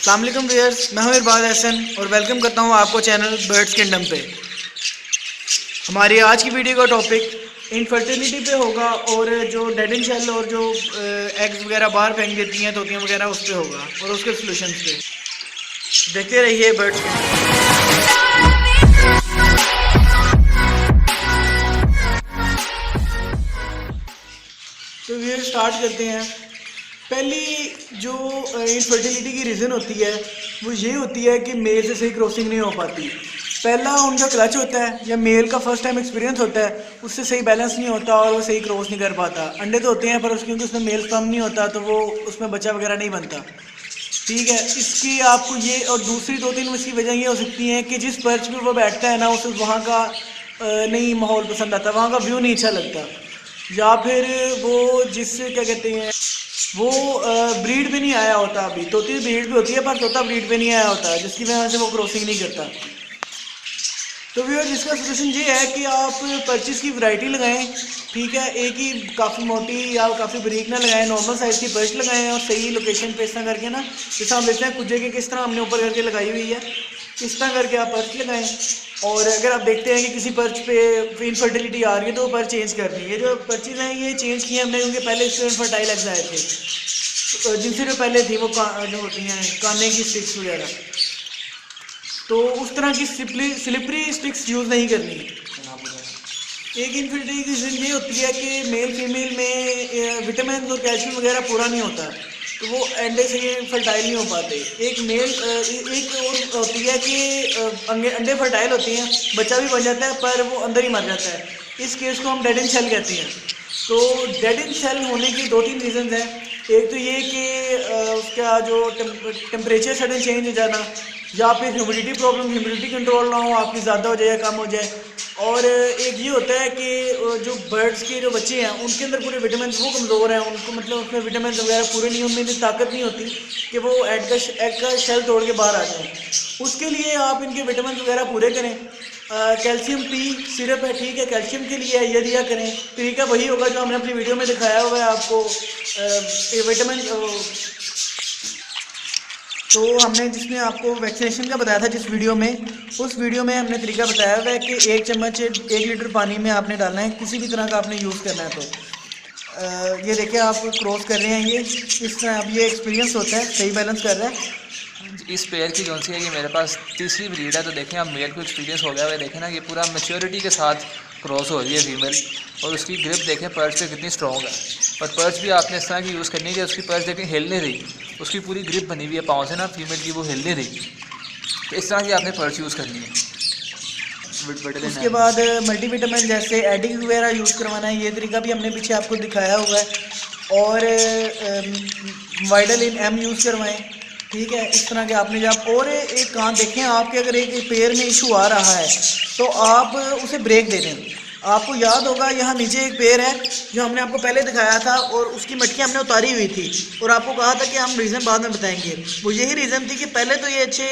अस्सलाम वालेकुम व्यूअर्स, मैं हूं इरबाज हसन और वेलकम करता हूं आपको चैनल बर्ड्स किंगडम पे। हमारी आज की वीडियो का टॉपिक इनफर्टिलिटी पे होगा और जो डेड एंड शेल और जो एग्स वगैरह बाहर फेंक देती हैं तोतियां वगैरह उस पे होगा और उसके सॉल्यूशंस पे। देखते रहिए बर्ड्स किंगडम। तो व्यूअर्स स्टार्ट करते हैं। पहली जो इनफर्टिलिटी की रीज़न होती है वो ये होती है कि मेल से सही क्रॉसिंग नहीं हो पाती। पहला उनका क्लच होता है या मेल का फर्स्ट टाइम एक्सपीरियंस होता है, उससे सही बैलेंस नहीं होता और वो सही क्रॉस नहीं कर पाता। अंडे तो होते हैं पर क्योंकि उसमें मेल स्पर्म नहीं होता तो वो उसमें बच्चा वगैरह नहीं बनता। ठीक है, इसकी आपको ये और दूसरी दो तीन इसकी वजह ये हो सकती है कि जिस पर्च पे वो बैठता है ना उसे वहाँ का नहीं माहौल पसंद आता, वहाँ का व्यू नहीं अच्छा लगता, या फिर वो जिससे क्या कहते हैं वो ब्रीड भी नहीं आया होता। अभी तोती ब्रीड भी होती है पर तोता ब्रीड पे नहीं आया होता, जिसकी वजह से वो क्रॉसिंग नहीं करता। तो व्यूअर इसका सोल्यूशन ये है कि आप पर्चेस की वैरायटी लगाएं। ठीक है, एक ही काफ़ी मोटी या काफ़ी बारीक ना लगाएं, नॉर्मल साइज़ की पर्च लगाएं और सही लोकेशन पे इस तरह करके ना, जैसे हम देखते हैं कुछ जगह किस तरह हमने ऊपर करके लगाई हुई है, इस तरह करके आप पर्च लगाएं। और अगर आप देखते हैं कि किसी पर्च पे इनफर्टिलिटी आ रही है तो वो पर्च चेंज कर दी। ये जो पर्चेज हैं ये चेंज किए हमने क्योंकि पहले इसमें इनफर्टाइल एग्स आए थे, तो जिनसे जो पहले थी वो जो होती हैं काने की स्टिक्स वगैरह, तो उस तरह की स्लिपरी स्टिक्स यूज़ नहीं करनी। एक इनफर्टिलिटी की रीज़न ये होती है कि मेल फीमेल में विटामिन और कैल्शियम वगैरह पूरा नहीं होता, तो वो अंडे से फर्टाइल नहीं हो पाते। एक और होती है कि अंडे फर्टाइल होते हैं, बच्चा भी बन जाता है पर वो अंदर ही मर जाता है। इस केस को हम डेड एंड शेल कहते हैं। तो डेड एंड शेल होने की दो तीन रीज़न हैं। एक तो ये कि उसका जो टेम्परेचर सडन चेंज हो जाना, या फिर ह्यूमिडिटी प्रॉब्लम, ह्यूमिडिटी कंट्रोल ना हो, आपकी ज़्यादा हो जाए या कम हो जाए। और एक ये होता है कि जो बर्ड्स के जो बच्चे हैं उनके अंदर पूरे विटामिन वो कमज़ोर हैं, उनको मतलब उसमें विटामिन वगैरह पूरे नहीं, उनमें इतनी ताकत नहीं होती कि वो एग का शेल तोड़ के बाहर आ जाए। उसके लिए आप इनके विटामिन वगैरह पूरे करें। कैल्शियम पी सिरप है, ठीक है, कैल्शियम के लिए ये दिया करें। तरीका वही होगा जो हमने अपनी वीडियो में दिखाया हुआ है आपको। विटामिन तो हमने जिसमें आपको वैक्सीनेशन का बताया था जिस वीडियो में, उस वीडियो में हमने तरीका बताया हुआ है कि 1 चम्मच 1 लीटर पानी में आपने डालना है, किसी भी तरह का आपने यूज़ करना है। तो ये देखिए आप क्रॉस कर रहे हैं, ये इस तरह अब ये एक्सपीरियंस होता है, सही बैलेंस कर रहा है। इस पेयर की कौन सी है, ये मेरे पास तीसरी ब्रीड है। तो देखें आप मेल को एक्सपीरियंस हो गया है, देखें ना ये पूरा मैच्योरिटी के साथ क्रॉस हो रही है फीमेल। और उसकी ग्रिप देखें पर्च पे कितनी स्ट्रॉन्ग है। और पर्च भी आपने इस तरह की यूज़ करनी है कि उसकी पर्च देखें हिल नहीं रही, उसकी पूरी ग्रिप बनी हुई है पाँव से ना फीमेल की, वो हिल नहीं रही। तो इस तरह की आपने पर्च यूज़ करनी है। उसके बाद मल्टीविटामिन जैसे एडिंग वगैरह यूज़ करवाना है, ये तरीका भी हमने पीछे आपको दिखाया हुआ है। और वाइडल इन एम यूज़ करवाएं। ठीक है, इस तरह के आपने जब और एक काम देखें, आपके अगर एक पेयर में इशू आ रहा है तो आप उसे ब्रेक दे दें। आपको याद होगा यहाँ नीचे एक पेयर है जो हमने आपको पहले दिखाया था और उसकी मटकी हमने उतारी हुई थी और आपको कहा था कि हम रीज़न बाद में बताएंगे। वो यही रीज़न थी कि पहले तो ये अच्छे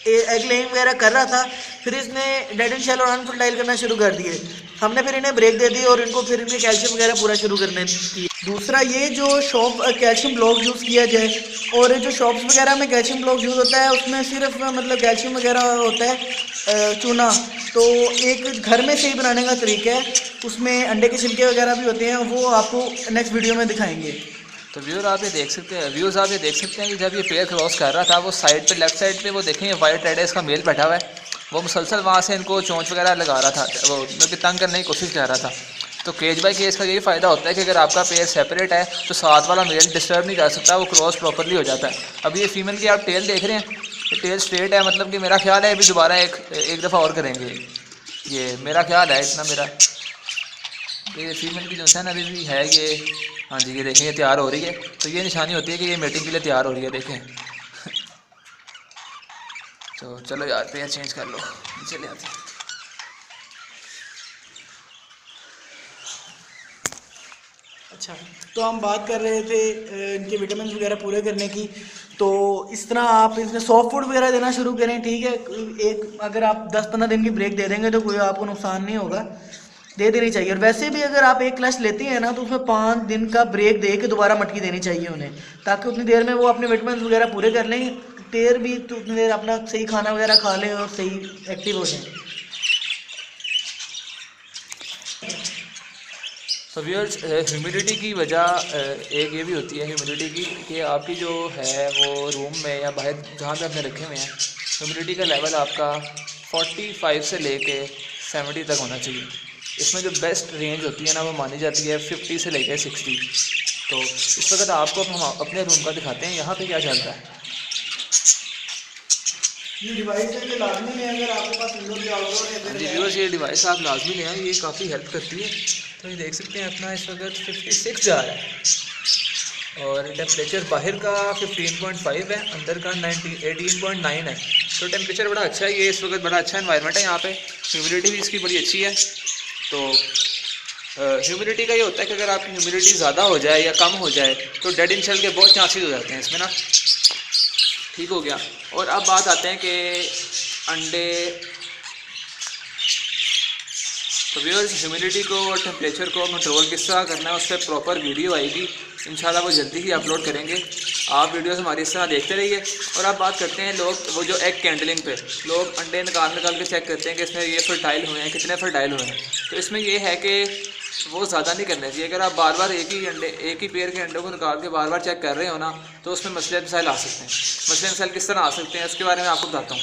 एग लेइंग वगैरह कर रहा था, फिर इसने डेड एंड शेल और अनफर्टाइल करना शुरू कर दिए। हमने फिर इन्हें ब्रेक दे दी और इनको फिर इनके कैल्शियम वगैरह पूरा शुरू करने की। दूसरा ये जो शॉप कैल्शियम ब्लॉक यूज़ किया जाए, और जो शॉप्स वगैरह में कैल्शियम ब्लॉक यूज़ होता है उसमें सिर्फ मतलब कैल्शियम वगैरह होता है चूना। तो एक घर में सही बनाने का तरीका है, उसमें अंडे के छिलके वगैरह भी होते हैं, वो आपको नेक्स्ट वीडियो में दिखाएंगे। तो व्यूअर आप ये देख सकते हैं, व्यूअर्स आप ये देख सकते हैं कि जब ये पेयर क्रॉस कर रहा था वो साइड पे लेफ्ट साइड पे वो देखें वाइट रेड है, इसका मेल बैठा हुआ है, वो मुसलसल वहाँ से इनको चोंच वगैरह लगा रहा था, वो मतलब तंग करने की कोशिश कर रहा था। तो केज बाई केज का यही फ़ायदा होता है कि अगर आपका पेयर सेपरेट है तो साथ वाला मेल डिस्टर्ब नहीं कर सकता, वो क्रॉस प्रॉपरली हो जाता है। अब ये फीमेल की आप टेल देख रहे हैं, ये टेल स्ट्रेट है, मतलब कि मेरा ख्याल है अभी दोबारा एक दफ़ा और करेंगे, ये मेरा ख्याल है इतना मेरा। ये फीमेल की जो है ना अभी भी है ये, हाँ जी ये देखें ये तैयार हो रही है, तो ये निशानी होती है कि ये मीटिंग के लिए तैयार हो रही है, देखें। तो चलो यार पेयर चेंज कर लो, चले आते हैं। अच्छा, तो हम बात कर रहे थे इनके विटामिन वगैरह पूरे करने की। तो इस तरह आप इसमें सॉफ्ट फूड वगैरह देना शुरू करें। ठीक है, एक अगर आप 10-15 दिन की ब्रेक दे देंगे तो कोई आपको नुकसान नहीं होगा, दे देनी चाहिए। और वैसे भी अगर आप एक क्लच लेते हैं ना तो उसमें 5 दिन का ब्रेक दे के दोबारा मटकी देनी चाहिए उन्हें, ताकि उतनी देर में वो अपने विटामिन वगैरह पूरे कर लें। पेयर भी तो उतनी देर अपना सही खाना वगैरह खा लें और सही एक्टिव हो जाएं। तो व्यूअर्स, ह्यूमिडिटी की वजह एक ये भी होती है ह्यूमिडिटी की, कि आपकी जो है वो रूम में या बाहर जहाँ पे आपने रखे हुए हैं, ह्यूमिडिटी का लेवल आपका 45 से लेके 70 तक होना चाहिए। इसमें जो बेस्ट रेंज होती है ना, वो मानी जाती है 50 से लेके 60। तो इस वक्त आपको हम अपने रूम का दिखाते हैं यहाँ पे क्या चल रहा है। ये डिवाइस है कि लाजमी है अगर आपके पास इंडोर या आउटडोर है। जी व्यूअर्स, ये डिवाइस आप लाजमी लें, ये काफ़ी हेल्प करती है। तो ये देख सकते हैं अपना इस वक्त 56 जा रहा है और टेम्परेचर बाहर का 15.5 है, अंदर का 18.9 है। तो टेम्परेचर बड़ा अच्छा है, ये इस वक्त बड़ा अच्छा एनवायरनमेंट है यहाँ पे। ह्यूमिडिटी भी इसकी बड़ी अच्छी है। तो ह्यूमिडिटी का ये होता है कि अगर आपकी ह्यूमिडिटी ज़्यादा हो जाए या कम हो जाए तो डेड इन सेल के बहुत चांसेस हो जाते हैं इसमें ना। ठीक हो गया। और अब बात आते हैं कि अंडे, तो व्यूअर्स ह्यूमिडिटी को और टेम्परेचर को कंट्रोल किस तरह करना है उस पर प्रॉपर वीडियो आएगी इंशाल्लाह, वो जल्दी ही अपलोड करेंगे। आप वीडियोस हमारी इस तरह देखते रहिए। और अब बात करते हैं लोग वो जो एग कैंडलिंग पे लोग अंडे निकाल के चेक करते हैं कि इसमें ये फर्टाइल हुए हैं, कितने फर्टाइल हुए हैं। तो इसमें ये है कि वो ज़्यादा नहीं करना चाहिए। अगर आप बार बार एक ही पेयर के अंडों को निकाल के बार बार चेक कर रहे हो ना, तो उसमें मसले मसाइल आ सकते हैं। मसले मसाइल किस तरह आ सकते हैं उसके बारे में आपको बताता हूँ।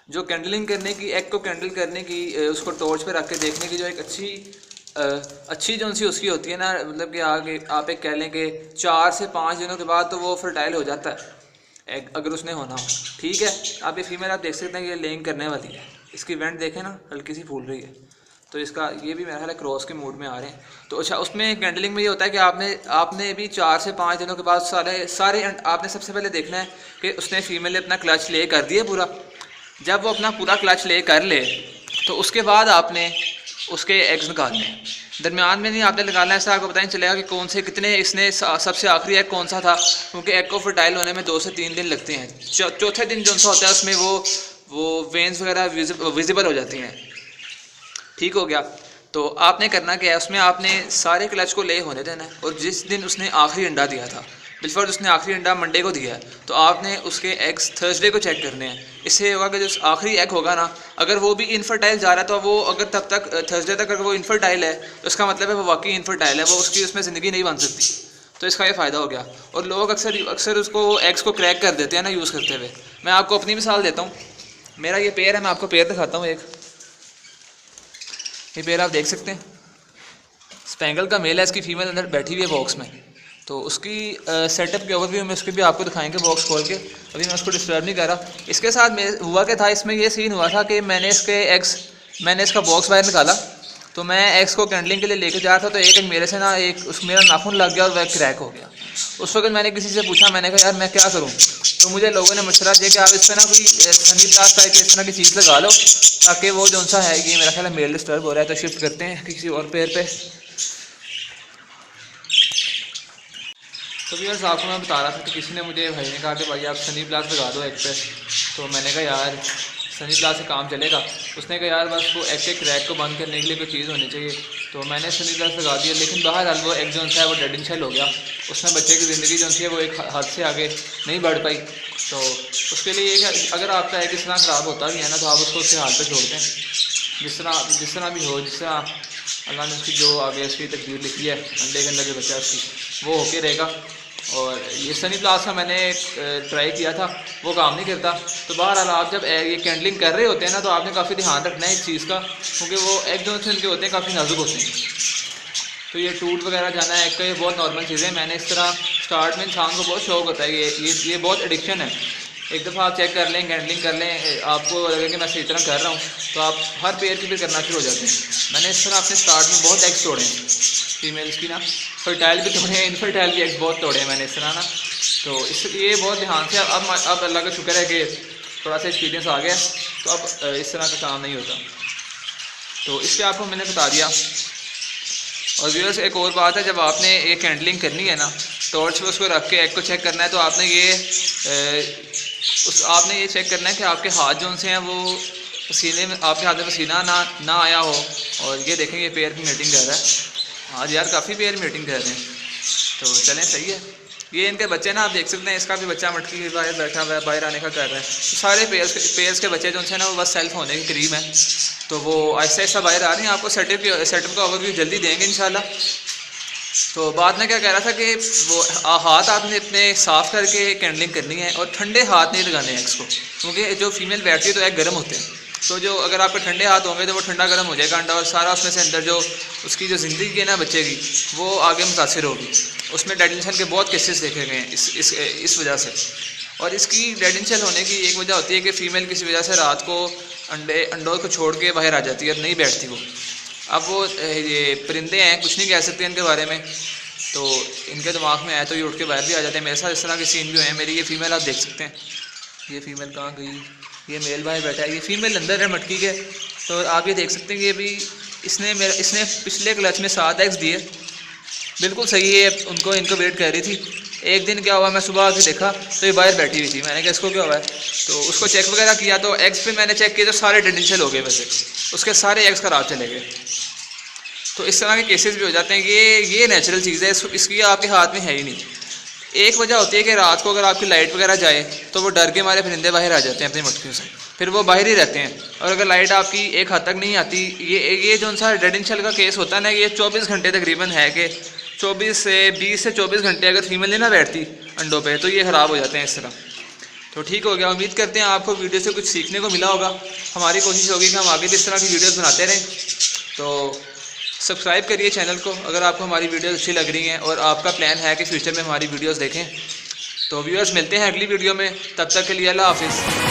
जो कैंडलिंग करने की, एग को कैंडल करने की, उसको टॉर्च पे रख के देखने की जो एक अच्छी जो सी उसकी होती है ना, मतलब कि आगे आप एक कह लें कि 4 से 5 दिनों के बाद तो वो फर्टाइल हो जाता है एग, अगर उसने होना हो। ठीक है, आप ये फीमेल आप देख सकते हैं कि ये लेइंग करने वाली है। इसकी वेंट देखें ना, हल्की सी फूल रही है। तो इसका ये भी मेरा ख्याल है क्रॉस के मूड में आ रहे हैं। तो अच्छा, उसमें कैंडलिंग में ये होता है कि आपने भी 4 से 5 दिनों के बाद सारे आपने सबसे पहले देखना है कि उसने फीमेल ने अपना क्लच ले कर दिया पूरा। जब वो अपना पूरा क्लच ले कर ले तो उसके बाद आपने उसके एग्स निकालने हैं। दरमियान में नहीं आपने निकालना है, ऐसा आपको पता नहीं चलेगा कि कौन से कितने इसने सबसे आखिरी एग कौन सा था, क्योंकि एग को फर्टाइल होने में 2 से 3 दिन लगते हैं। चौथे दिन जो सा होता है उसमें वो वेन्स वगैरह विजिबल हो जाती हैं। ठीक हो गया। तो आपने करना क्या है, उसमें आपने सारे क्लच को ले होने देना है। और जिस दिन उसने आखिरी अंडा दिया था, बिलफर्ज उसने आखिरी अंडा मंडे को दिया है, तो आपने उसके एग्स थर्सडे को चेक करने हैं। इससे होगा कि जो आखिरी एग होगा ना, अगर वो भी इनफर्टाइल जा रहा है तो वो अगर तब तक थर्सडे तक अगर वो इनफर्टाइल है तो उसका मतलब है वो वाकई इनफर्टाइल है, वो उसकी उसमें ज़िंदगी नहीं बन सकती। तो इसका ये फ़ायदा हो गया। और लोग अक्सर उसको एग्स को क्रैक कर देते हैं ना यूज़ करते हुए। मैं आपको अपनी मिसाल देता हूँ। मेरा ये पेयर है, मैं आपको पेयर दिखाता हूँ। ये पेयर आप देख सकते हैं, स्पेंगल का मेल है, इसकी फीमेल अंदर बैठी हुई है बॉक्स में। तो उसकी सेटअप के ओवरव्यू में उसकी भी आपको दिखाएंगे बॉक्स खोल के, अभी मैं उसको डिस्टर्ब नहीं कर रहा। इसके साथ हुआ क्या था, इसमें ये सीन हुआ था कि मैंने इसका बॉक्स बाहर निकाला, तो मैं एग्स को कैंडलिंग के लिए लेके जा रहा था, तो एक मेरे से ना मेरा नाखून लग गया और वह क्रैक हो गया। उस वक्त मैंने किसी से पूछा, मैंने कहा यार मैं क्या करूँ। तो मुझे लोगों ने मशवरा दिया कि आप इस पर ना कोई सनी प्लास टाइप इस तरह की चीज़ लगा लो, ताकि वो जो सा है, ये मेरा ख्याल है मेल डिस्टर्ब हो रहा है, तो शिफ्ट करते हैं किसी और पेयर पे। तो व्यूअर्स, आपको मैं बता रहा था कि किसी ने मुझे, भाई ने कहा कि भाई आप सनी प्लास लगा दो एग पे। तो मैंने कहा यार सनी प्लास से काम चलेगा। उसने कहा यार बस वो एग के क्रैक को बंद करने के लिए कोई चीज़ होनी चाहिए। तो मैंने सनी प्लास लगा दिया, लेकिन बहरहाल वो एग जो है वो डेड इन सेल हो गया। उसमें बच्चे की ज़िंदगी जो है वो एक हद से आगे नहीं बढ़ पाई। तो उसके लिए ये, अगर आपका एग इस तरह ख़राब होता भी है ना, तो आप उसको उसके हाल पर छोड़ दें। जिस तरह भी हो, जिस तरह अल्लाह ने उसकी जो आगे उसकी तकदीर लिखी है, अंडे के अंदर जो बच्चा उसकी वो होके रहेगा। और ये सनी प्लास का मैंने ट्राई किया था, वो काम नहीं करता। तो बहरहाल आप जब ये कैंडलिंग कर रहे होते हैं ना, तो आपने काफ़ी ध्यान रखना है इस चीज़ का, क्योंकि वो एग जो उनके होते हैं काफ़ी नाजुक होते हैं। तो ये टूट वगैरह जाना है एग का, ये बहुत नॉर्मल चीज़ है। मैंने इस तरह स्टार्ट में इंसान को बहुत शौक होता है, ये बहुत एडिक्शन है। एक दफ़ा आप चेक कर लें, कैंडलिंग कर लें, आपको लगे कि मैं सही तरह कर रहा हूँ, तो आप हर पेयर की फिर करना शुरू हो जाते हैं। मैंने इस तरह अपने स्टार्ट में बहुत एग्स तोड़े हैं फीमेल्स की ना, फर्टाइल भी तोड़े हैं, इनफर्टाइल भी एग्स बहुत तोड़े हैं मैंने इस तरह ना। तो इसलिए बहुत ध्यान से अब अल्लाह का शुक्र है कि थोड़ा सा एक्सपीरियंस आ गया, तो अब इस तरह का काम नहीं होता। तो इससे आपको मैंने बता दिया। और व्यूअर्स, एक और बात है, जब आपने ये कैंडलिंग करनी है ना, टॉर्च पे उसको रख के एग को चेक करना है, तो आपने ये चेक करना है कि आपके हाथ जो उनसे हैं वो पसीने में, आपके हाथ में पसीना ना आया हो। और ये देखें, ये पेयर की मीटिंग कर रहा है आज यार, काफ़ी पेयर मीटिंग कर रहे हैं। तो चलें, सही है। ये इनके बच्चे ना आप देख सकते हैं, इसका भी बच्चा मटकी के बाहर बैठा हुआ है, बाहर आने का कर रहा है। तो सारे पेयर्स के बच्चे जो हैं ना वो बस सेल्फ होने के करीब हैं, तो वो आहिस्ता आहिस्ता बाहर आ रहे हैं। आपको सेटअप का ओवरव्यू जल्दी देंगे इंशाल्लाह। तो बाद में क्या कह रहा था कि वो हाथ आपने अपने साफ़ करके कैंडलिंग करनी है और ठंडे हाथ नहीं लगाने हैं एग्स को, क्योंकि जो फीमेल बैठती है तो एग गर्म होते हैं। तो जो अगर आपके ठंडे हाथ होंगे तो वो ठंडा गर्म हो जाएगा अंडा, और सारा उसमें से अंदर जो उसकी जो ज़िंदगी है ना बच्चे की, वो आगे मुतासिर होगी। उसमें डेड इंसेल के बहुत केसेस देखे गए हैं इस वजह से। और इसकी डेड इंसेल होने की एक वजह होती है कि फ़ीमेल किसी वजह से रात को अंडों को छोड़ के बाहर आ जाती है और नहीं बैठती वो। अब वो ये परिंदे हैं, कुछ नहीं कह सकते इनके बारे में, तो इनके दिमाग में आया तो ये उठ के बाहर भी आ जाते हैं। मेरे साथ इस तरह के सीन भी हुए हैं। मेरी ये फ़ीमेल आप देख सकते हैं, ये फ़ीमेल कहाँ गई, ये मेल बाहर बैठा है, ये फ़ीमेल अंदर है मटकी के। तो आप ये देख सकते हैं कि अभी इसने पिछले क्लच में 7 एग्स दिए, बिल्कुल सही है। इनको वेट कर रही थी। एक दिन क्या हुआ, मैं सुबह आके देखा तो ये बाहर बैठी हुई थी। मैंने कहा इसको क्या हुआ है, तो उसको चेक वगैरह किया तो एग्स पे मैंने चेक किया तो सारे डेड इंसेल हो गए, वैसे उसके सारे एग्स ख़राब चले गए। तो इस तरह के केसेस भी हो जाते हैं कि ये नेचुरल चीज़ है, इसकी आपके हाथ में है ही नहीं। एक वजह होती है कि रात को अगर आपकी लाइट वगैरह जाए तो वो डर के मारे परिंदे बाहर आ जाते हैं अपनी मटकियों से, फिर वो बाहर ही रहते हैं। और अगर लाइट आपकी एक हद तक नहीं आती, ये जो सा डेड इंसेल का केस होता है ना, ये 24 घंटे तकरीबन है कि 20 से 24 घंटे अगर फीमेल नहीं ना बैठती अंडों पे तो ये ख़राब हो जाते हैं इस तरह। तो ठीक हो गया, उम्मीद करते हैं आपको वीडियो से कुछ सीखने को मिला होगा। हमारी कोशिश होगी कि हम आगे भी इस तरह की वीडियोस बनाते रहें। तो सब्सक्राइब करिए चैनल को अगर आपको हमारी वीडियोस अच्छी लग रही हैं और आपका प्लान है कि फ्यूचर में हमारी वीडियोस देखें। तो व्यूअर्स मिलते हैं अगली वीडियो में, तब तक के लिए अल्लाह हाफिज़।